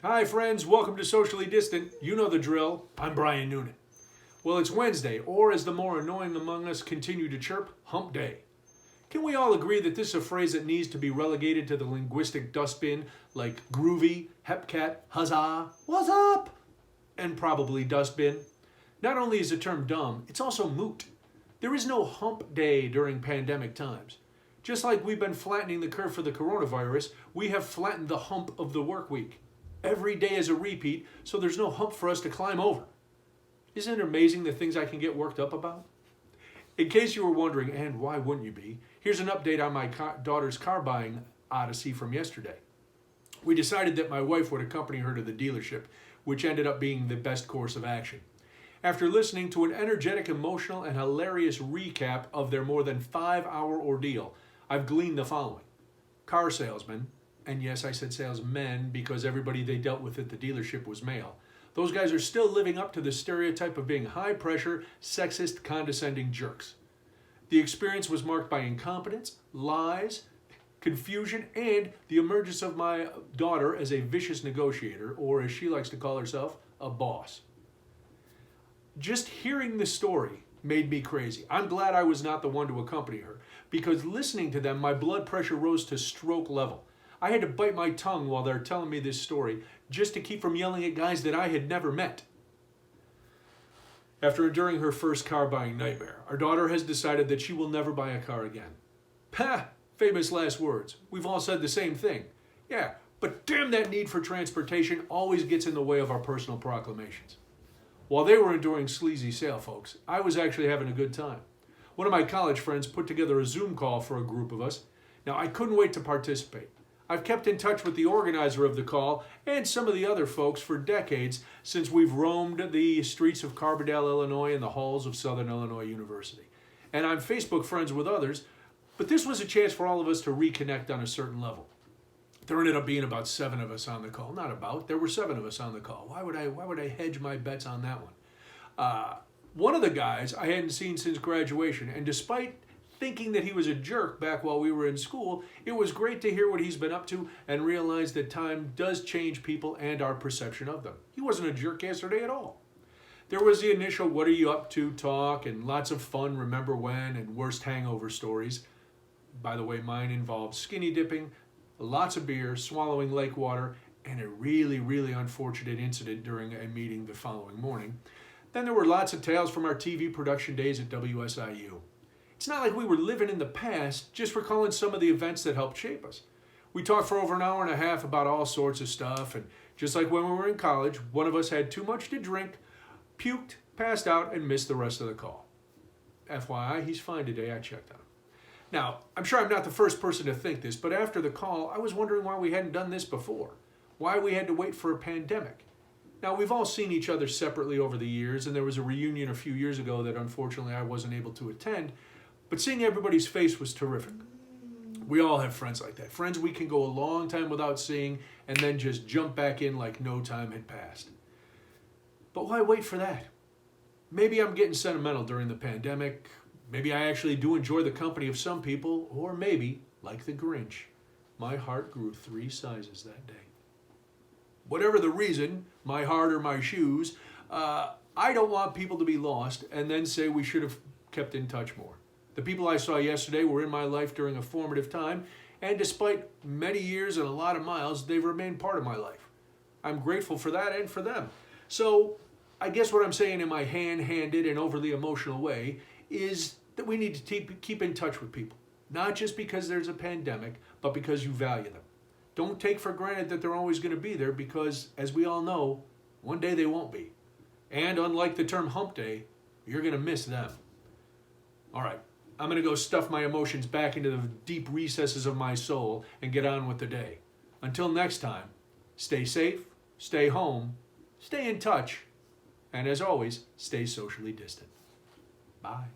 Hi, friends. Welcome to Socially Distant. You know the drill. I'm Brian Noonan. Well, it's Wednesday, or as the more annoying among us continue to chirp, hump day. Can we all agree that this is a phrase that needs to be relegated to the linguistic dustbin like groovy, hepcat, huzzah, what's up, and probably dustbin? Not only is the term dumb, it's also moot. There is no hump day during pandemic times. Just like we've been flattening the curve for the coronavirus, we have flattened the hump of the work week. Every day is a repeat, so there's no hump for us to climb over. Isn't it amazing the things I can get worked up about? In case you were wondering, and why wouldn't you be, here's an update on my daughter's car buying odyssey from yesterday. We decided that my wife would accompany her to the dealership, which ended up being the best course of action. After listening to an energetic, emotional, and hilarious recap of their more than 5-hour ordeal, I've gleaned the following. Car salesman, and yes, I said salesmen because everybody they dealt with at the dealership was male. Those guys are still living up to the stereotype of being high-pressure, sexist, condescending jerks. The experience was marked by incompetence, lies, confusion, and the emergence of my daughter as a vicious negotiator, or as she likes to call herself, a boss. Just hearing the story made me crazy. I'm glad I was not the one to accompany her, because listening to them, my blood pressure rose to stroke level. I had to bite my tongue while they're telling me this story just to keep from yelling at guys that I had never met. After enduring her first car buying nightmare, our daughter has decided that she will never buy a car again. Ha! Famous last words. We've all said the same thing. Yeah, but damn, that need for transportation always gets in the way of our personal proclamations. While they were enduring sleazy sale, folks, I was actually having a good time. One of my college friends put together a Zoom call for a group of us. Now, I couldn't wait to participate. I've kept in touch with the organizer of the call and some of the other folks for decades since we've roamed the streets of Carbondale, Illinois and the halls of Southern Illinois University. And I'm Facebook friends with others, but this was a chance for all of us to reconnect on a certain level. There ended up being about 7 of us on the call. Not about, there were 7 of us on the call. Why would I hedge my bets on that one? One of the guys I hadn't seen since graduation, and despite thinking that he was a jerk back while we were in school, it was great to hear what he's been up to and realize that time does change people and our perception of them. He wasn't a jerk yesterday at all. There was the initial what are you up to talk and lots of fun remember when and worst hangover stories. By the way, mine involved skinny dipping, lots of beer, swallowing lake water, and a really, really unfortunate incident during a meeting the following morning. Then there were lots of tales from our TV production days at WSIU. It's not like we were living in the past, just recalling some of the events that helped shape us. We talked for over an hour and a half about all sorts of stuff, and just like when we were in college, one of us had too much to drink, puked, passed out, and missed the rest of the call. FYI, he's fine today. I checked on him. Now, I'm sure I'm not the first person to think this, but after the call, I was wondering why we hadn't done this before, why we had to wait for a pandemic. Now, we've all seen each other separately over the years, and there was a reunion a few years ago that unfortunately I wasn't able to attend, but seeing everybody's face was terrific. We all have friends like that. Friends we can go a long time without seeing and then just jump back in like no time had passed. But why wait for that? Maybe I'm getting sentimental during the pandemic. Maybe I actually do enjoy the company of some people. Or maybe, like the Grinch, my heart grew 3 sizes that day. Whatever the reason, my heart or my shoes, I don't want people to be lost and then say we should have kept in touch more. The people I saw yesterday were in my life during a formative time, and despite many years and a lot of miles, they've remained part of my life. I'm grateful for that and for them. So I guess what I'm saying in my hand-handed and overly emotional way is that we need to keep in touch with people, not just because there's a pandemic, but because you value them. Don't take for granted that they're always going to be there because, as we all know, one day they won't be. And unlike the term hump day, you're going to miss them. All right. I'm going to go stuff my emotions back into the deep recesses of my soul and get on with the day. Until next time, stay safe, stay home, stay in touch, and as always, stay socially distant. Bye.